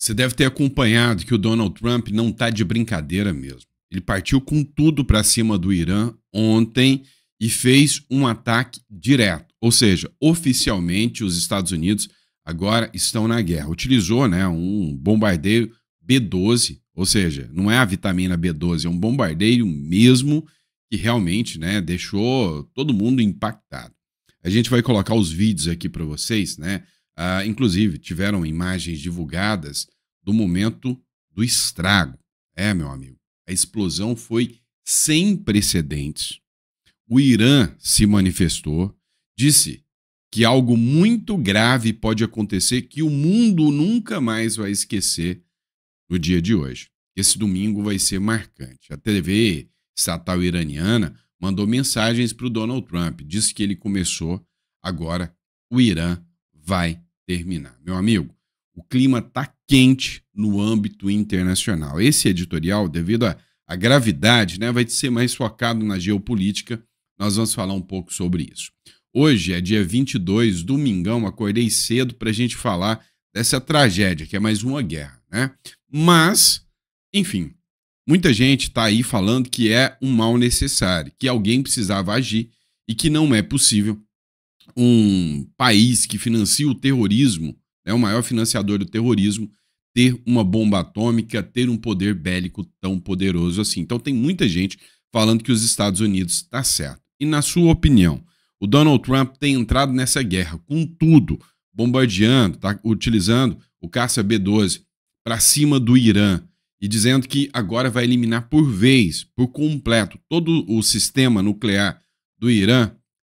Você deve ter acompanhado que o Donald Trump não está de brincadeira mesmo. Ele partiu com tudo para cima do Irã ontem e fez um ataque direto. Ou seja, oficialmente os Estados Unidos agora estão na guerra. Utilizou, né, um bombardeio B-12, ou seja, não é a vitamina B-12, é um bombardeio mesmo que realmente, né, deixou todo mundo impactado. A gente vai colocar os vídeos aqui para vocês, né? Inclusive, tiveram imagens divulgadas do momento do estrago. Meu amigo, a explosão foi sem precedentes. O Irã se manifestou, disse que algo muito grave pode acontecer que o mundo nunca mais vai esquecer no dia de hoje. Esse domingo vai ser marcante. A TV estatal iraniana mandou mensagens para o Donald Trump, disse que ele começou, agora o Irã vai terminar. Meu amigo, o clima está quente no âmbito internacional. Esse editorial, devido à gravidade, né, vai ser mais focado na geopolítica. Nós vamos falar um pouco sobre isso. Hoje é dia 22, domingão, acordei cedo para a gente falar dessa tragédia, que é mais uma guerra, né? Mas, enfim, muita gente está aí falando que é um mal necessário, que alguém precisava agir e que não é possível um país que financia o terrorismo, né, o maior financiador do terrorismo, ter uma bomba atômica, ter um poder bélico tão poderoso assim. Então tem muita gente falando que os Estados Unidos está certo. E na sua opinião, o Donald Trump tem entrado nessa guerra com tudo, bombardeando, tá utilizando o caça B-12 para cima do Irã e dizendo que agora vai eliminar por vez, por completo, todo o sistema nuclear do Irã.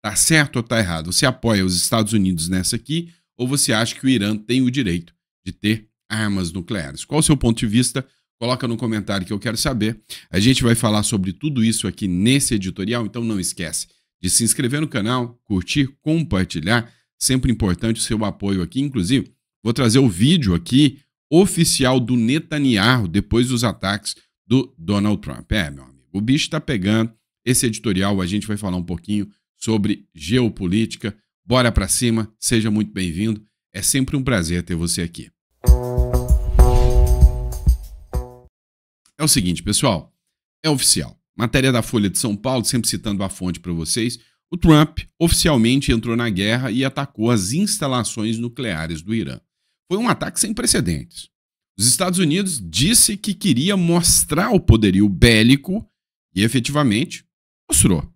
Tá certo ou tá errado? Você apoia os Estados Unidos nessa aqui ou você acha que o Irã tem o direito de ter armas nucleares? Qual o seu ponto de vista? Coloca no comentário que eu quero saber. A gente vai falar sobre tudo isso aqui nesse editorial, então não esquece de se inscrever no canal, curtir, compartilhar. Sempre importante o seu apoio aqui. Inclusive, vou trazer o vídeo aqui oficial do Netanyahu depois dos ataques do Donald Trump. Meu amigo, o bicho tá pegando. Esse editorial a gente vai falar um pouquinho sobre geopolítica. Bora pra cima, seja muito bem-vindo. É sempre um prazer ter você aqui. É o seguinte, pessoal, é oficial. Matéria da Folha de São Paulo, sempre citando a fonte para vocês. O Trump oficialmente entrou na guerra e atacou as instalações nucleares do Irã. Foi um ataque sem precedentes. Os Estados Unidos disse que queria mostrar o poderio bélico e efetivamente mostrou.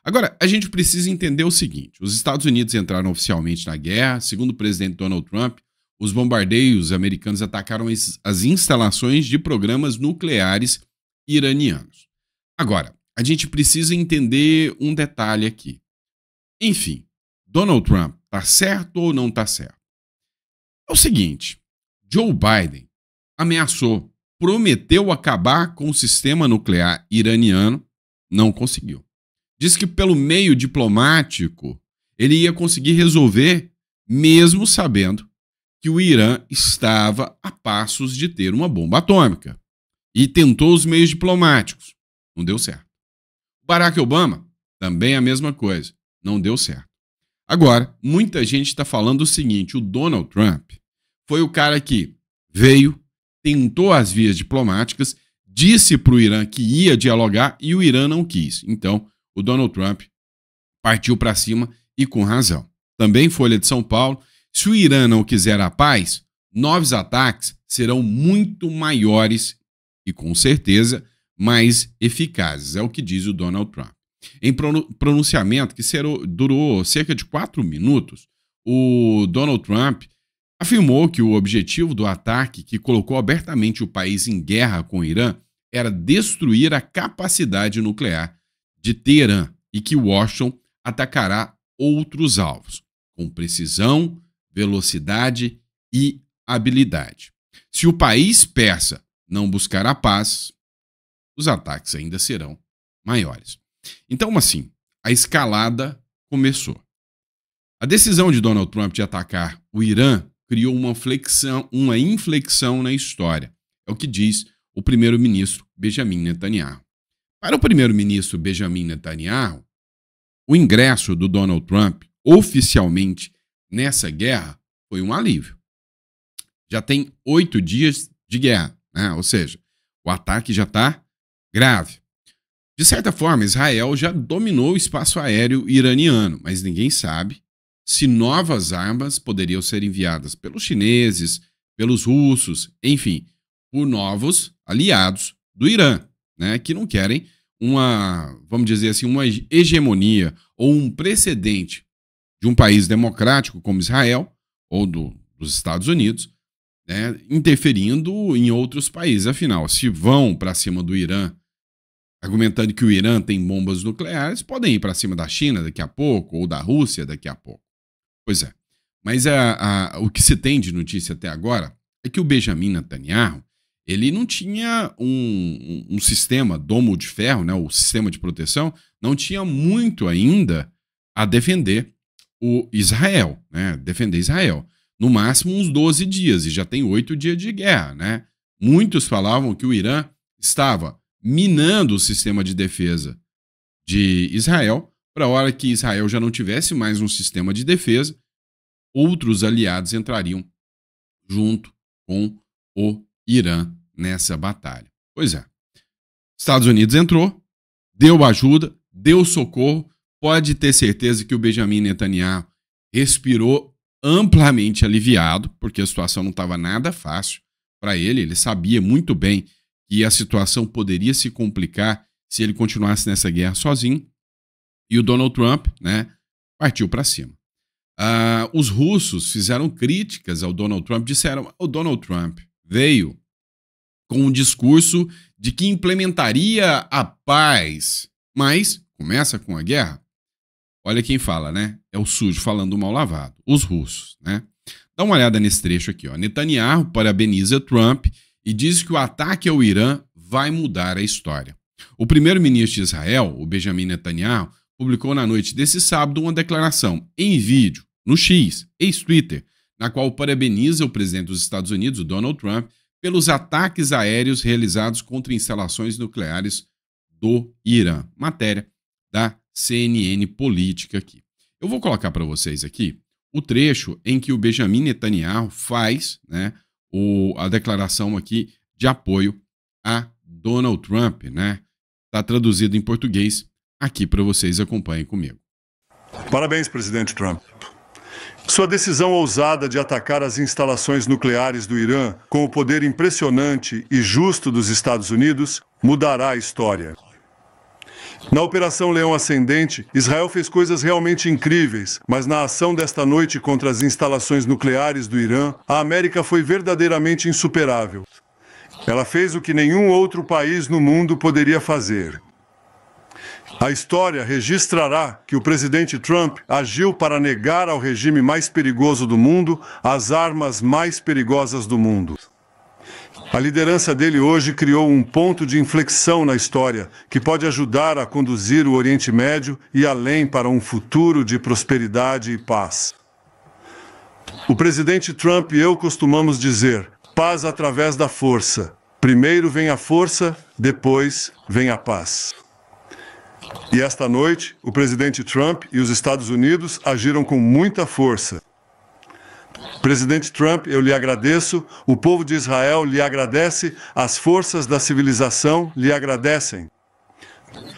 Agora, a gente precisa entender o seguinte, os Estados Unidos entraram oficialmente na guerra, segundo o presidente Donald Trump, os bombardeios americanos atacaram as instalações de programas nucleares iranianos. Agora, a gente precisa entender um detalhe aqui. Enfim, Donald Trump tá certo ou não tá certo? É o seguinte, Joe Biden ameaçou, prometeu acabar com o sistema nuclear iraniano, não conseguiu. Disse que pelo meio diplomático ele ia conseguir resolver, mesmo sabendo que o Irã estava a passos de ter uma bomba atômica. E tentou os meios diplomáticos. Não deu certo. Barack Obama, também a mesma coisa. Não deu certo. Agora, muita gente está falando o seguinte, o Donald Trump foi o cara que veio, tentou as vias diplomáticas, disse para o Irã que ia dialogar e o Irã não quis. Então, o Donald Trump partiu para cima e com razão. Também Folha de São Paulo, se o Irã não quiser a paz, novos ataques serão muito maiores e com certeza mais eficazes, é o que diz o Donald Trump. Em pronunciamento que durou cerca de 4 minutos, o Donald Trump afirmou que o objetivo do ataque, que colocou abertamente o país em guerra com o Irã, era destruir a capacidade nuclear de Teherã e que Washington atacará outros alvos, com precisão, velocidade e habilidade. Se o país persa não buscar a paz, os ataques ainda serão maiores. Então, assim, a escalada começou. A decisão de Donald Trump de atacar o Irã criou uma inflexão na história. É o que diz o primeiro-ministro Benjamin Netanyahu. Para o primeiro-ministro Benjamin Netanyahu, o ingresso do Donald Trump oficialmente nessa guerra foi um alívio. já tem 8 dias de guerra, né? Ou seja, o ataque já está grave. De certa forma, Israel já dominou o espaço aéreo iraniano, mas ninguém sabe se novas armas poderiam ser enviadas pelos chineses, pelos russos, enfim, por novos aliados do Irã, né, que não querem uma, vamos dizer assim, uma hegemonia ou um precedente de um país democrático como Israel ou dos Estados Unidos, né, interferindo em outros países. Afinal, se vão para cima do Irã, argumentando que o Irã tem bombas nucleares, podem ir para cima da China daqui a pouco ou da Rússia daqui a pouco. Pois é. Mas o que se tem de notícia até agora é que o Benjamin Netanyahu, ele não tinha um sistema domo de ferro, né, o sistema de proteção, não tinha muito ainda a defender o Israel, né, defender Israel. No máximo uns 12 dias, e já tem 8 dias de guerra, né? Muitos falavam que o Irã estava minando o sistema de defesa de Israel, para a hora que Israel já não tivesse mais um sistema de defesa, outros aliados entrariam junto com o Irã nessa batalha. Pois é. Estados Unidos entrou, deu ajuda, deu socorro. Pode ter certeza que o Benjamin Netanyahu respirou amplamente aliviado, porque a situação não estava nada fácil para ele. Ele sabia muito bem que a situação poderia se complicar se ele continuasse nessa guerra sozinho. E o Donald Trump, né, partiu para cima. Os russos fizeram críticas ao Donald Trump, disseram: o Donald Trump veio com um discurso de que implementaria a paz, mas começa com a guerra. Olha quem fala, né? É o sujo falando mal lavado, os russos, né? Dá uma olhada nesse trecho aqui, ó. Netanyahu parabeniza Trump e diz que o ataque ao Irã vai mudar a história. O primeiro-ministro de Israel, o Benjamin Netanyahu, publicou na noite desse sábado uma declaração em vídeo no X, ex-Twitter, na qual parabeniza o presidente dos Estados Unidos, o Donald Trump, pelos ataques aéreos realizados contra instalações nucleares do Irã. Matéria da CNN Política aqui. Eu vou colocar para vocês aqui o trecho em que o Benjamin Netanyahu faz, né, a declaração aqui de apoio a Donald Trump, né? Está traduzido em português aqui para vocês, acompanhem comigo. Parabéns, presidente Trump. Sua decisão ousada de atacar as instalações nucleares do Irã com o poder impressionante e justo dos Estados Unidos mudará a história. Na Operação Leão Ascendente, Israel fez coisas realmente incríveis, mas na ação desta noite contra as instalações nucleares do Irã, a América foi verdadeiramente insuperável. Ela fez o que nenhum outro país no mundo poderia fazer. A história registrará que o presidente Trump agiu para negar ao regime mais perigoso do mundo as armas mais perigosas do mundo. A liderança dele hoje criou um ponto de inflexão na história que pode ajudar a conduzir o Oriente Médio e além para um futuro de prosperidade e paz. O presidente Trump e eu costumamos dizer: paz através da força. Primeiro vem a força, depois vem a paz. E esta noite, o presidente Trump e os Estados Unidos agiram com muita força. Presidente Trump, eu lhe agradeço, o povo de Israel lhe agradece, as forças da civilização lhe agradecem.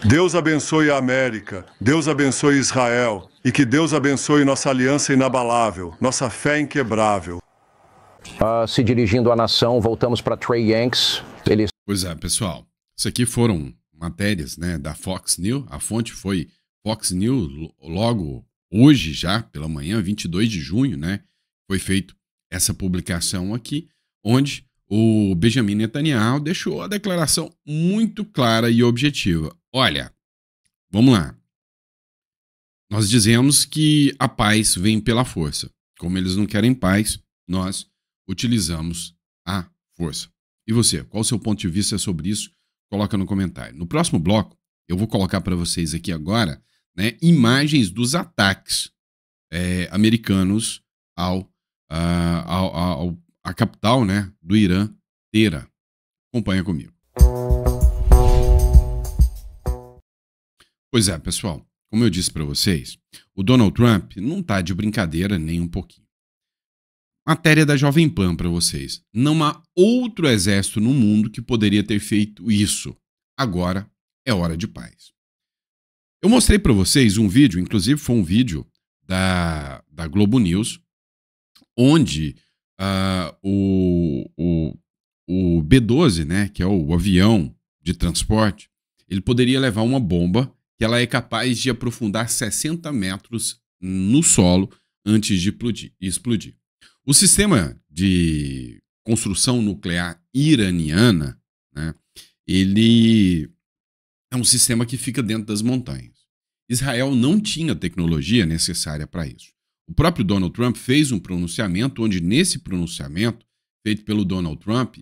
Deus abençoe a América, Deus abençoe Israel e que Deus abençoe nossa aliança inabalável, nossa fé inquebrável. Se dirigindo à nação, voltamos para Trey Yanks. Pois é, pessoal, isso aqui foram matérias, né, da Fox News. A fonte foi Fox News, logo hoje já, pela manhã, 22 de junho, né? Foi feita essa publicação aqui, onde o Benjamin Netanyahu deixou a declaração muito clara e objetiva. Olha, vamos lá. Nós dizemos que a paz vem pela força. Como eles não querem paz, nós utilizamos a força. E você, qual o seu ponto de vista sobre isso? Coloca no comentário. No próximo bloco, eu vou colocar para vocês aqui agora, né, imagens dos ataques americanos à capital, né, do Irã, Teherã. Acompanha comigo. Pois é, pessoal, como eu disse para vocês, o Donald Trump não está de brincadeira nem um pouquinho. matéria da Jovem Pan para vocês. Não há outro exército no mundo que poderia ter feito isso. Agora é hora de paz. Eu mostrei para vocês um vídeo, inclusive foi um vídeo da Globo News, onde o B-12, né, que é o avião de transporte, ele poderia levar uma bomba que ela é capaz de aprofundar 60 metros no solo antes de explodir. O sistema de construção nuclear iraniana, né, ele é um sistema que fica dentro das montanhas. Israel não tinha tecnologia necessária para isso. O próprio Donald Trump fez um pronunciamento onde, nesse pronunciamento, feito pelo Donald Trump,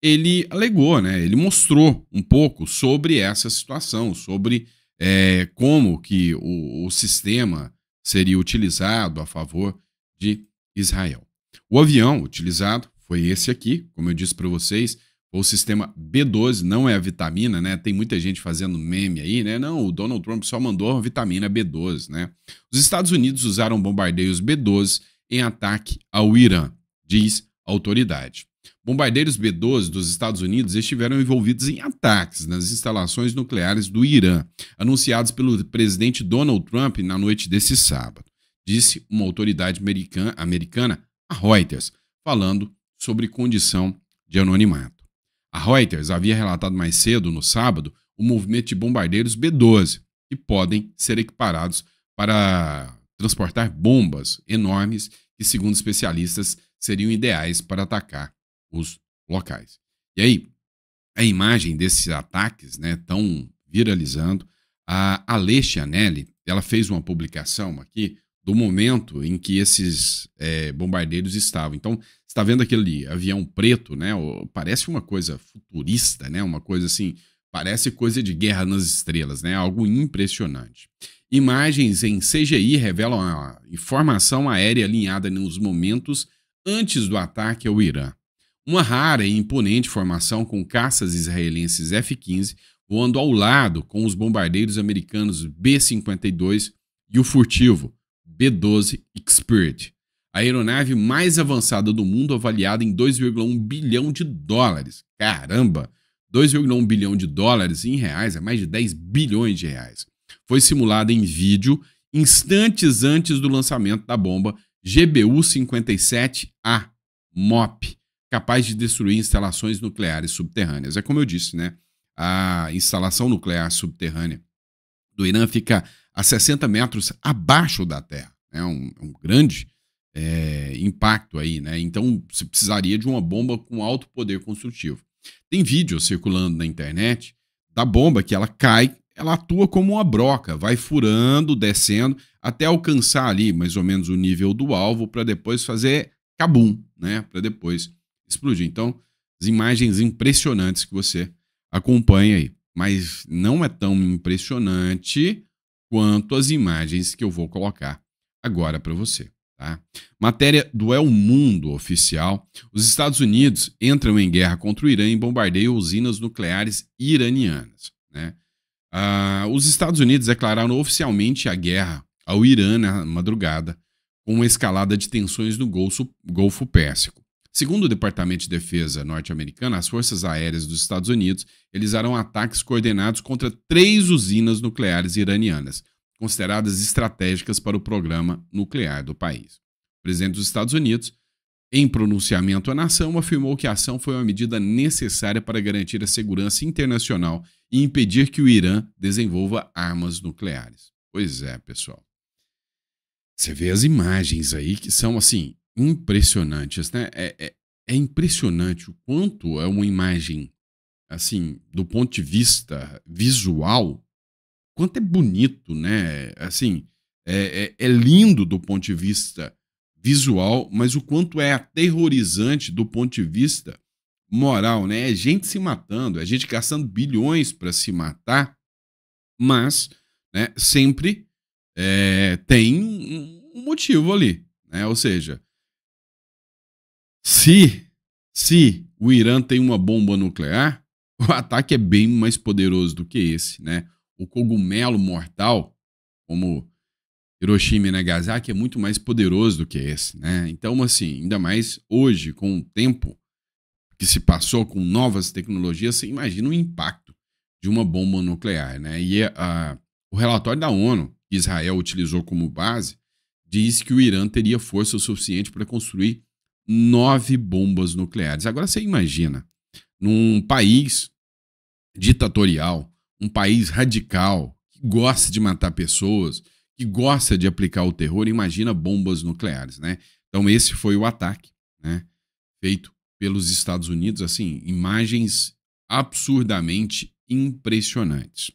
ele alegou, né, ele mostrou um pouco sobre essa situação, sobre como que o sistema seria utilizado a favor de Israel. O avião utilizado foi esse aqui, como eu disse para vocês, o sistema B-12, não é a vitamina, né? Tem muita gente fazendo meme aí, né? Não, o Donald Trump só mandou a vitamina B-12, né? Os Estados Unidos usaram bombardeiros B-12 em ataque ao Irã, diz a autoridade. Bombardeiros B-12 dos Estados Unidos estiveram envolvidos em ataques nas instalações nucleares do Irã, anunciados pelo presidente Donald Trump na noite desse sábado, disse uma autoridade americana, a Reuters, falando sobre condição de anonimato. A Reuters havia relatado mais cedo, no sábado, o movimento de bombardeiros B-12, que podem ser equiparados para transportar bombas enormes que, segundo especialistas, seriam ideais para atacar os locais. E aí, a imagem desses ataques, né, estão viralizando. A Alessia Anelli, ela fez uma publicação aqui do momento em que esses bombardeiros estavam. Então, você está vendo aquele avião preto, né? Parece uma coisa futurista, né? Uma coisa assim, parece coisa de Guerra nas Estrelas, né? Algo impressionante. Imagens em CGI revelam a informação aérea alinhada nos momentos antes do ataque ao Irã. Uma rara e imponente formação com caças israelenses F-15 voando ao lado com os bombardeiros americanos B-52 e o furtivo B-12 Spirit, a aeronave mais avançada do mundo, avaliada em 2,1 bilhão de dólares. Caramba! 2,1 bilhão de dólares em reais é mais de 10 bilhões de reais. Foi simulada em vídeo instantes antes do lançamento da bomba GBU-57A MOP, capaz de destruir instalações nucleares subterrâneas. É como eu disse, né? A instalação nuclear subterrânea do Irã fica a 60 metros abaixo da Terra. É um grande impacto aí, né? Então, você precisaria de uma bomba com alto poder construtivo. Tem vídeo circulando na internet da bomba que ela cai, ela atua como uma broca, vai furando, descendo, até alcançar ali mais ou menos o nível do alvo para depois fazer cabum, né? Para depois explodir. Então, as imagens impressionantes que você acompanha aí. Mas não é tão impressionante quanto as imagens que eu vou colocar agora para você. Tá? Matéria do El Mundo oficial. Os Estados Unidos entram em guerra contra o Irã e bombardeiam usinas nucleares iranianas. Né? Os Estados Unidos declararam oficialmente a guerra ao Irã na madrugada, com uma escalada de tensões no Golfo Pérsico. Segundo o Departamento de Defesa norte-americano, as forças aéreas dos Estados Unidos realizaram ataques coordenados contra 3 usinas nucleares iranianas, consideradas estratégicas para o programa nuclear do país. O presidente dos Estados Unidos, em pronunciamento à nação, afirmou que a ação foi uma medida necessária para garantir a segurança internacional e impedir que o Irã desenvolva armas nucleares. Pois é, pessoal. Você vê as imagens aí que são, assim, impressionantes, né? É impressionante o quanto é uma imagem, assim, do ponto de vista visual, quanto é bonito, né? Assim, é lindo do ponto de vista visual, mas o quanto é aterrorizante do ponto de vista moral, né? É gente se matando, é gente gastando bilhões para se matar, mas, né, sempre tem um motivo ali, né? Ou seja, se o Irã tem uma bomba nuclear, o ataque é bem mais poderoso do que esse, né? O cogumelo mortal, como Hiroshima e Nagasaki é muito mais poderoso do que esse, né? Então, assim, ainda mais hoje, com o tempo que se passou com novas tecnologias, você imagina o impacto de uma bomba nuclear, né? E o relatório da ONU, que Israel utilizou como base, diz que o Irã teria força o suficiente para construir 9 bombas nucleares. Agora você imagina, num país ditatorial, um país radical, que gosta de matar pessoas, que gosta de aplicar o terror, imagina bombas nucleares, né? Então esse foi o ataque, né, feito pelos Estados Unidos, assim, imagens absurdamente impressionantes.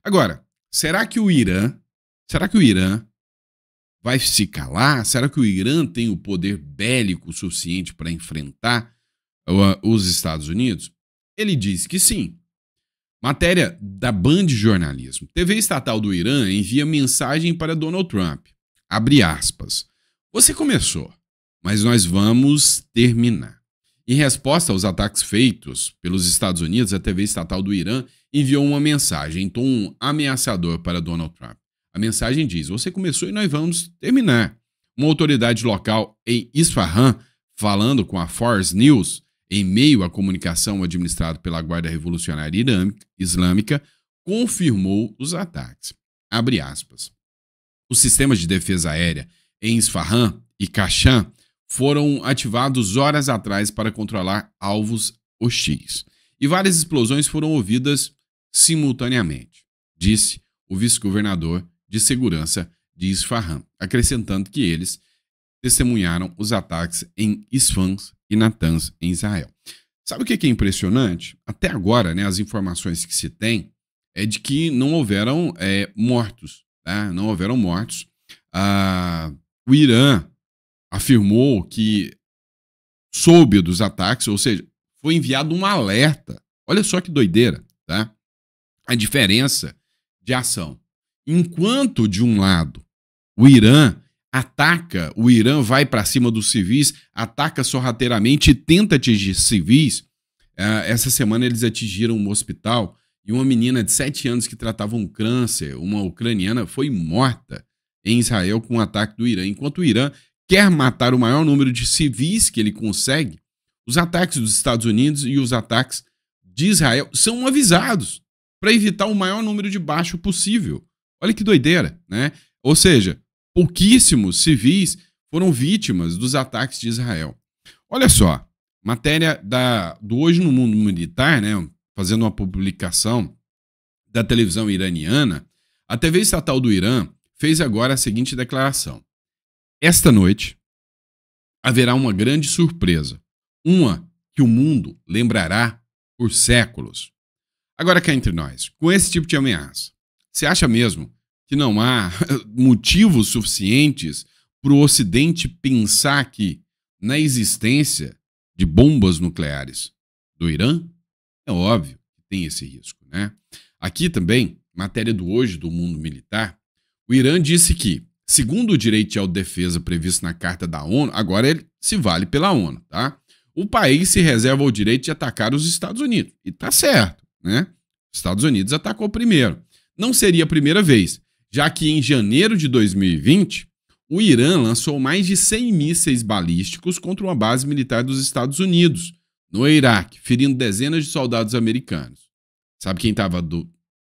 Agora, será que o Irã vai se calar? Será que o Irã tem o poder bélico suficiente para enfrentar os Estados Unidos? Ele diz que sim. Matéria da Band Jornalismo. TV estatal do Irã envia mensagem para Donald Trump. Abre aspas. Você começou, mas nós vamos terminar. Em resposta aos ataques feitos pelos Estados Unidos, a TV estatal do Irã enviou uma mensagem em tom ameaçador para Donald Trump. A mensagem diz: você começou e nós vamos terminar. Uma autoridade local em Isfahan, falando com a Fars News, em meio à comunicação administrada pela Guarda Revolucionária Islâmica, confirmou os ataques. Abre aspas. Os sistemas de defesa aérea em Isfahan e Kashan foram ativados horas atrás para controlar alvos hostis. E várias explosões foram ouvidas simultaneamente, disse o vice-governador de segurança de Isfahan, acrescentando que eles testemunharam os ataques em Isfahan e Natanz, em Israel. Sabe o que é impressionante? Até agora, né, as informações que se tem é de que não houveram mortos. Tá? Não houveram mortos. O Irã afirmou que soube dos ataques, ou seja, foi enviado um alerta. Olha só que doideira, tá? A diferença de ação. Enquanto, de um lado, o Irã ataca, o Irã vai para cima dos civis, ataca sorrateiramente e tenta atingir civis. Essa semana eles atingiram um hospital e uma menina de 7 anos que tratava um câncer, uma ucraniana, foi morta em Israel com o ataque do Irã. Enquanto o Irã quer matar o maior número de civis que ele consegue, os ataques dos Estados Unidos e os ataques de Israel são avisados para evitar o maior número de baixo possível. Olha que doideira, né? Ou seja, pouquíssimos civis foram vítimas dos ataques de Israel. Olha só, matéria do Hoje no Mundo Militar, né, fazendo uma publicação da televisão iraniana, a TV estatal do Irã fez agora a seguinte declaração. Esta noite haverá uma grande surpresa, uma que o mundo lembrará por séculos. Agora cá entre nós, com esse tipo de ameaça, você acha mesmo que não há motivos suficientes para o Ocidente pensar que na existência de bombas nucleares do Irã? É óbvio que tem esse risco, né? Aqui também, matéria do Hoje do Mundo Militar, o Irã disse que, segundo o direito de autodefesa previsto na Carta da ONU, agora ele se vale pela ONU, tá? O país se reserva o direito de atacar os Estados Unidos. E tá certo, né? Os Estados Unidos atacou primeiro. Não seria a primeira vez, já que em janeiro de 2020, o Irã lançou mais de 100 mísseis balísticos contra uma base militar dos Estados Unidos, no Iraque, ferindo dezenas de soldados americanos. Sabe quem estava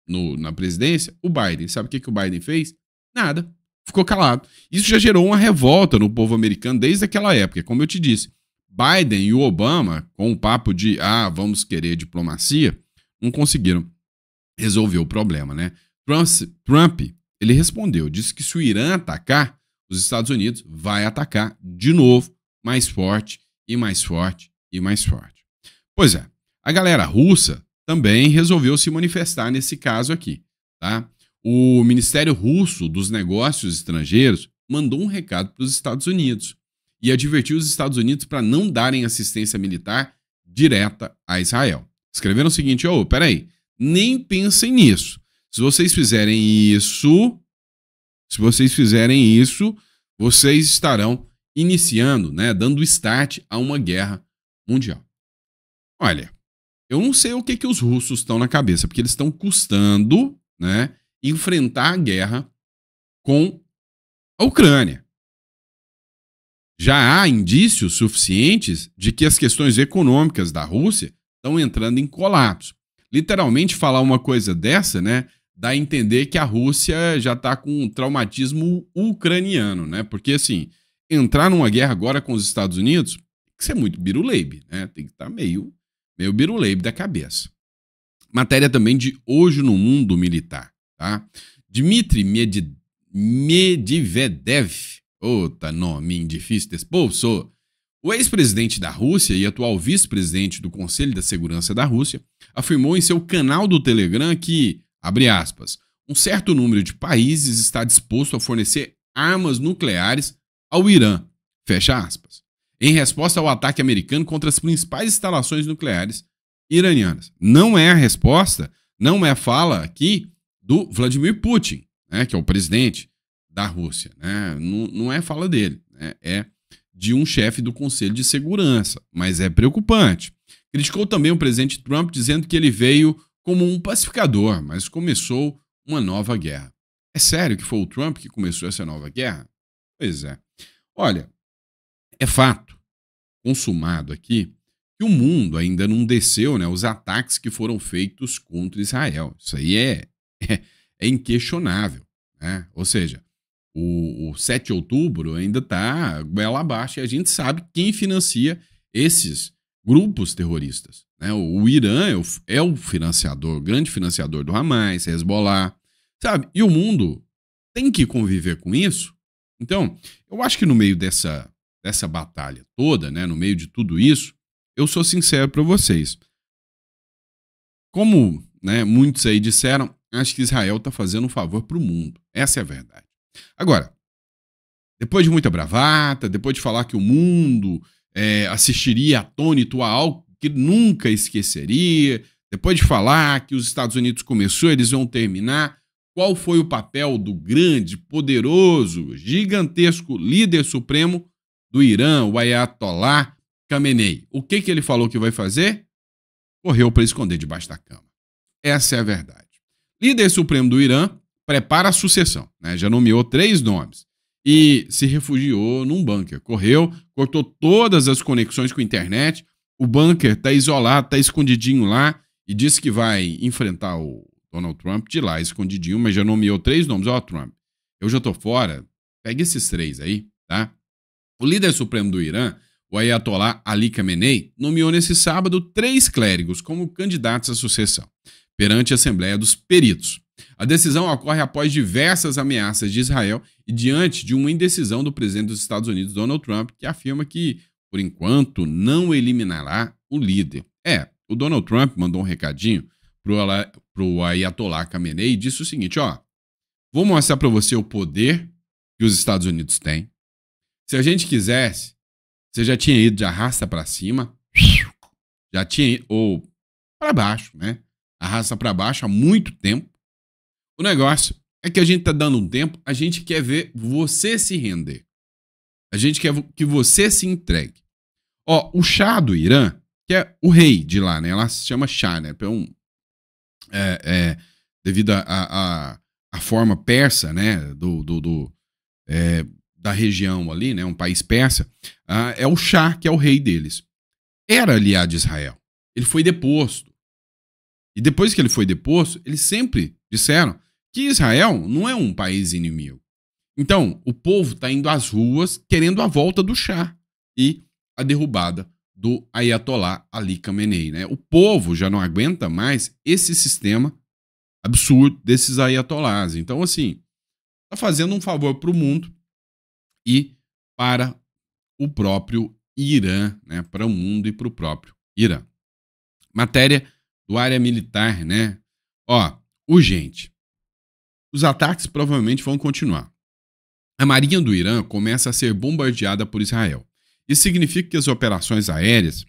na presidência? O Biden. Sabe o que o Biden fez? Nada. Ficou calado. Isso já gerou uma revolta no povo americano desde aquela época. Como eu te disse, Biden e o Obama, com o papo de vamos querer diplomacia, não conseguiram resolver o problema, né? Trump, ele respondeu, disse que se o Irã atacar, os Estados Unidos vai atacar de novo, mais forte e mais forte e mais forte. Pois é, a galera russa também resolveu se manifestar nesse caso aqui, tá? O Ministério Russo dos Negócios Estrangeiros mandou um recado para os Estados Unidos e advertiu os Estados Unidos para não darem assistência militar direta a Israel. Escreveram o seguinte, peraí, nem pensem nisso. Se vocês fizerem isso, vocês estarão iniciando, né, dando start a uma guerra mundial. Olha, eu não sei o que os russos estão na cabeça, porque eles estão custando, né, enfrentar a guerra com a Ucrânia. Já há indícios suficientes de que as questões econômicas da Rússia estão entrando em colapso. Literalmente, falar uma coisa dessa, né, dá a entender que a Rússia já está com um traumatismo ucraniano, né? Porque, assim, entrar numa guerra agora com os Estados Unidos tem que ser muito biruleibe, né? Tem que estar meio biruleibe da cabeça. Matéria também de Hoje no Mundo Militar, tá? Dmitry Medvedev, outra nome difícil desse povo, o ex-presidente da Rússia e atual vice-presidente do Conselho da Segurança da Rússia afirmou em seu canal do Telegram que, abre aspas, um certo número de países está disposto a fornecer armas nucleares ao Irã, fecha aspas, em resposta ao ataque americano contra as principais instalações nucleares iranianas. Não é a resposta, não é a fala aqui do Vladimir Putin, né, que é o presidente da Rússia, né? Não é fala dele, né? É de um chefe do Conselho de Segurança, mas é preocupante. Criticou também o presidente Trump, dizendo que ele veio como um pacificador, mas começou uma nova guerra. É sério que foi o Trump que começou essa nova guerra? Pois é. Olha, é fato consumado aqui que o mundo ainda não desceu, né, os ataques que foram feitos contra Israel. Isso aí é inquestionável, né? Ou seja, o 7 de outubro ainda está goela abaixo e a gente sabe quem financia esses grupos terroristas, né? O Irã é o financiador, o grande financiador do Hamas, Hezbollah, sabe? E o mundo tem que conviver com isso. Então, eu acho que no meio dessa batalha toda, né, no meio de tudo isso, eu sou sincero para vocês. Como, né, muitos aí disseram, acho que Israel está fazendo um favor para o mundo. Essa é a verdade. Agora, depois de muita bravata, depois de falar que o mundo assistiria atônito a algo que nunca esqueceria, depois de falar que os Estados Unidos começou, eles vão terminar, qual foi o papel do grande, poderoso, gigantesco líder supremo do Irã, o Ayatollah Khamenei? O que ele falou que vai fazer? Correu para esconder debaixo da cama. Essa é a verdade. Líder supremo do Irã prepara a sucessão, né? Já nomeou 3 nomes e se refugiou num bunker. Cortou todas as conexões com a internet. O bunker está isolado, está escondidinho lá e disse que vai enfrentar o Donald Trump de lá, escondidinho, mas já nomeou 3 nomes. Ó, Trump, eu já tô fora, pega esses 3 aí, tá? O líder supremo do Irã, o Ayatollah Ali Khamenei, nomeou nesse sábado 3 clérigos como candidatos à sucessão, perante a Assembleia dos Peritos. A decisão ocorre após diversas ameaças de Israel e diante de uma indecisão do presidente dos Estados Unidos, Donald Trump, que afirma que, por enquanto, não eliminará o líder. O Donald Trump mandou um recadinho pro Ayatollah Khamenei e disse o seguinte, ó, vou mostrar para você o poder que os Estados Unidos têm. Se a gente quisesse, você já tinha ido de arrasta para cima, já tinha ido, ou para baixo, né? Arrasta para baixo há muito tempo. O negócio é que a gente tá dando um tempo, a gente quer ver você se render. A gente quer que você se entregue. Ó, o Shah do Irã, que é o rei de lá, né? Ela se chama Shah, né? Devido à forma persa, né? Da região ali, né? Um país persa. É o Shah, que é o rei deles. Era aliado de Israel. Ele foi deposto. E depois que ele foi deposto, eles sempre disseram que Israel não é um país inimigo. Então, o povo está indo às ruas querendo a volta do Shah e a derrubada do Ayatollah Ali Khamenei, né? O povo já não aguenta mais esse sistema absurdo desses ayatollahs. Então, assim, está fazendo um favor para o mundo e para o próprio Irã, né? Para o mundo e para o próprio Irã. Matéria do Área Militar, né? Ó, urgente. Os ataques provavelmente vão continuar. A Marinha do Irã começa a ser bombardeada por Israel. Isso significa que as operações aéreas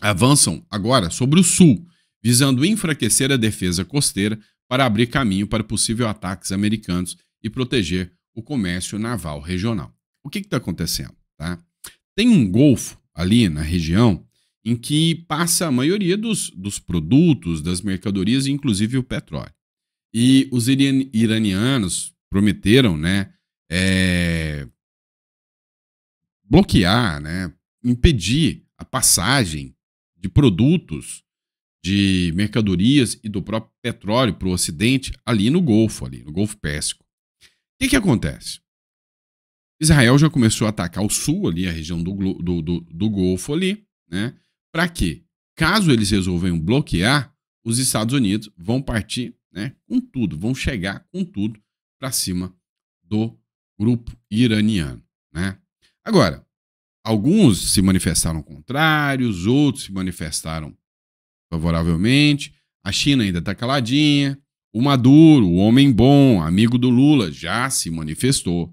avançam agora sobre o sul, visando enfraquecer a defesa costeira para abrir caminho para possíveis ataques americanos e proteger o comércio naval regional. O que está acontecendo? Tá? Tem um golfo ali na região em que passa a maioria dos produtos, das mercadorias, inclusive o petróleo. E os iranianos prometeram, né, bloquear, né, impedir a passagem de produtos, de mercadorias e do próprio petróleo para o Ocidente ali no Golfo Pérsico. O que acontece? Israel já começou a atacar o sul ali, a região do Golfo ali, né? Para quê? Caso eles resolvam bloquear, os Estados Unidos vão partir, né, com tudo, vão chegar com tudo para cima do grupo iraniano, né? Agora, alguns se manifestaram contrários, outros se manifestaram favoravelmente. A China ainda está caladinha. O Maduro, o homem bom, amigo do Lula, já se manifestou.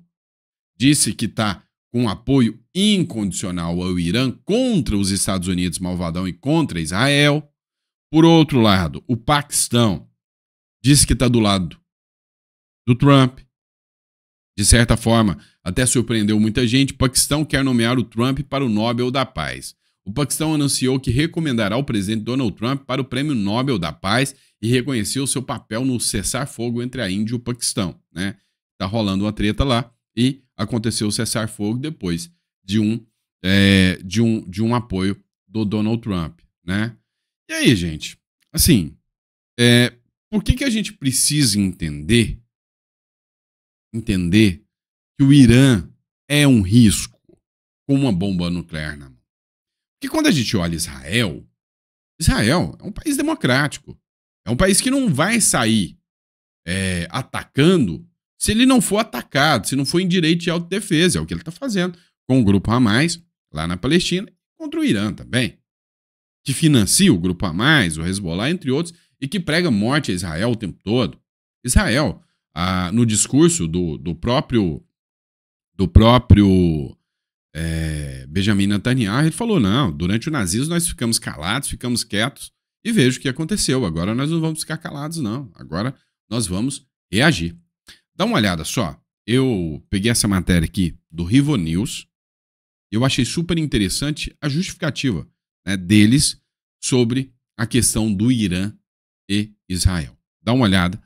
Disse que está com apoio incondicional ao Irã contra os Estados Unidos, malvadão, e contra Israel. Por outro lado, o Paquistão disse que está do lado do Trump. De certa forma, até surpreendeu muita gente. O Paquistão quer nomear o Trump para o Nobel da Paz. O Paquistão anunciou que recomendará o presidente Donald Trump para o Prêmio Nobel da Paz e reconheceu seu papel no cessar-fogo entre a Índia e o Paquistão, né? Tá rolando uma treta lá e aconteceu o cessar-fogo depois de um apoio do Donald Trump, né? E aí, gente? Assim, por que a gente precisa entender que o Irã é um risco com uma bomba nuclear na mão? Porque quando a gente olha Israel é um país democrático. É um país que não vai sair atacando se ele não for atacado, se não for em direito de autodefesa. É o que ele está fazendo com o grupo Hamas lá na Palestina e contra o Irã também, que financia o grupo Hamas, o Hezbollah, entre outros, e que prega morte a Israel o tempo todo. Israel, no discurso do próprio Benjamin Netanyahu, ele falou, não, durante o nazismo nós ficamos calados, ficamos quietos e veja o que aconteceu. Agora nós não vamos ficar calados, não. Agora nós vamos reagir. Dá uma olhada só. Eu peguei essa matéria aqui do Rivo News e eu achei super interessante a justificativa, né, deles sobre a questão do Irã e Israel. Dá uma olhada.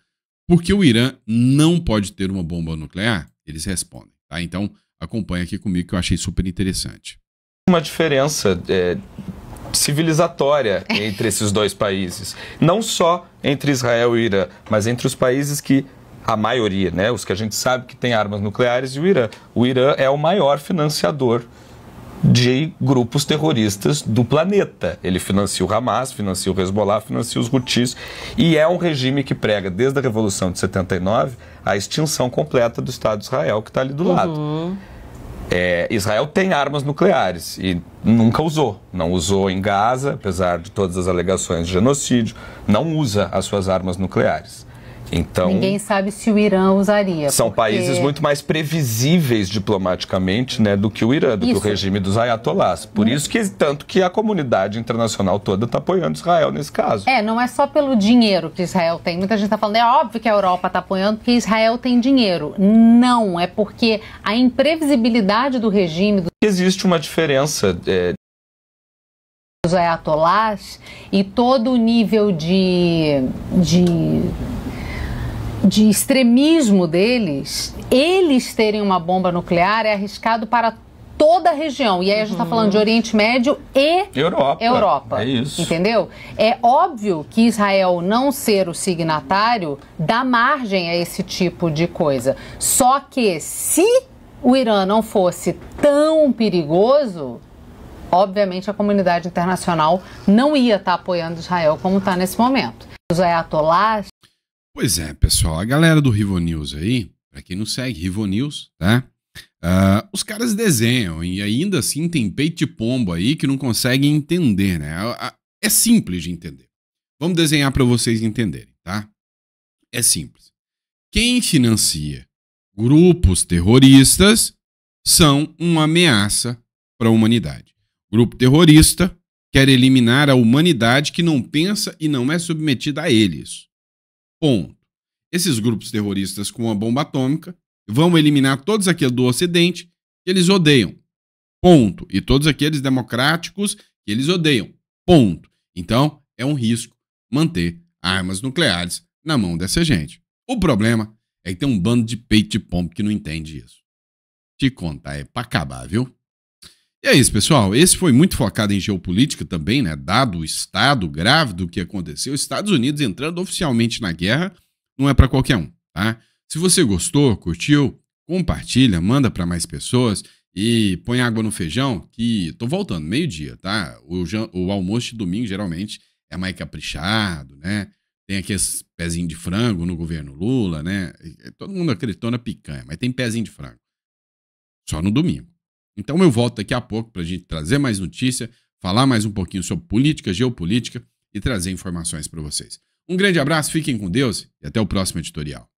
Por que o Irã não pode ter uma bomba nuclear? Eles respondem, tá? Então, acompanha aqui comigo que eu achei super interessante. Uma diferença civilizatória entre esses dois países. Não só entre Israel e o Irã, mas entre os países que, a maioria, né, os que a gente sabe que tem armas nucleares, e o Irã. O Irã é o maior financiador de grupos terroristas do planeta. Ele financia o Hamas, financia o Hezbollah, financia os Houthis, e é um regime que prega, desde a Revolução de 79, a extinção completa do Estado de Israel, que está ali do lado. Israel tem armas nucleares e nunca usou. Não usou em Gaza, apesar de todas as alegações de genocídio, não usa as suas armas nucleares. Então, ninguém sabe se o Irã usaria. São países muito mais previsíveis diplomaticamente, né, do que o Irã, do que o regime dos ayatollahs. Por isso que tanto que a comunidade internacional toda está apoiando Israel nesse caso. Não é só pelo dinheiro que Israel tem. Muita gente está falando, é óbvio que a Europa está apoiando porque Israel tem dinheiro. Não, é porque a imprevisibilidade do regime... Existe uma diferença... dos ayatollahs e todo o nível de extremismo deles, eles terem uma bomba nuclear é arriscado para toda a região. E aí a gente está falando de Oriente Médio e Europa. É isso. Entendeu? É óbvio que Israel não ser o signatário dá margem a esse tipo de coisa. Só que se o Irã não fosse tão perigoso, obviamente a comunidade internacional não ia estar apoiando Israel como está nesse momento. Os ayatollahs... Pois é, pessoal, a galera do Rivo News aí, pra quem não segue, Rivo News, tá? Os caras desenham e ainda assim tem peito de pombo aí que não conseguem entender, né? É simples de entender. Vamos desenhar para vocês entenderem, tá? É simples. Quem financia grupos terroristas são uma ameaça para a humanidade. O grupo terrorista quer eliminar a humanidade que não pensa e não é submetida a eles. Ponto. Esses grupos terroristas com a bomba atômica vão eliminar todos aqueles do Ocidente que eles odeiam. Ponto. E todos aqueles democráticos que eles odeiam. Ponto. Então, é um risco manter armas nucleares na mão dessa gente. O problema É que tem um bando de peito de pombo que não entende isso. Te contar, é pra acabar, viu? E é isso, pessoal. Esse foi muito focado em geopolítica também, né? Dado o estado grave do que aconteceu, os Estados Unidos entrando oficialmente na guerra não é pra qualquer um, tá? Se você gostou, curtiu, compartilha, manda pra mais pessoas e põe água no feijão, que tô voltando, meio-dia, tá? O almoço de domingo, geralmente, é mais caprichado, né? Tem aqueles pezinhos de frango no governo Lula, né? Todo mundo acreditou na picanha, mas tem pezinho de frango. Só no domingo. Então eu volto daqui a pouco pra gente trazer mais notícia, falar mais um pouquinho sobre política, geopolítica e trazer informações para vocês. Um grande abraço, fiquem com Deus e até o próximo editorial.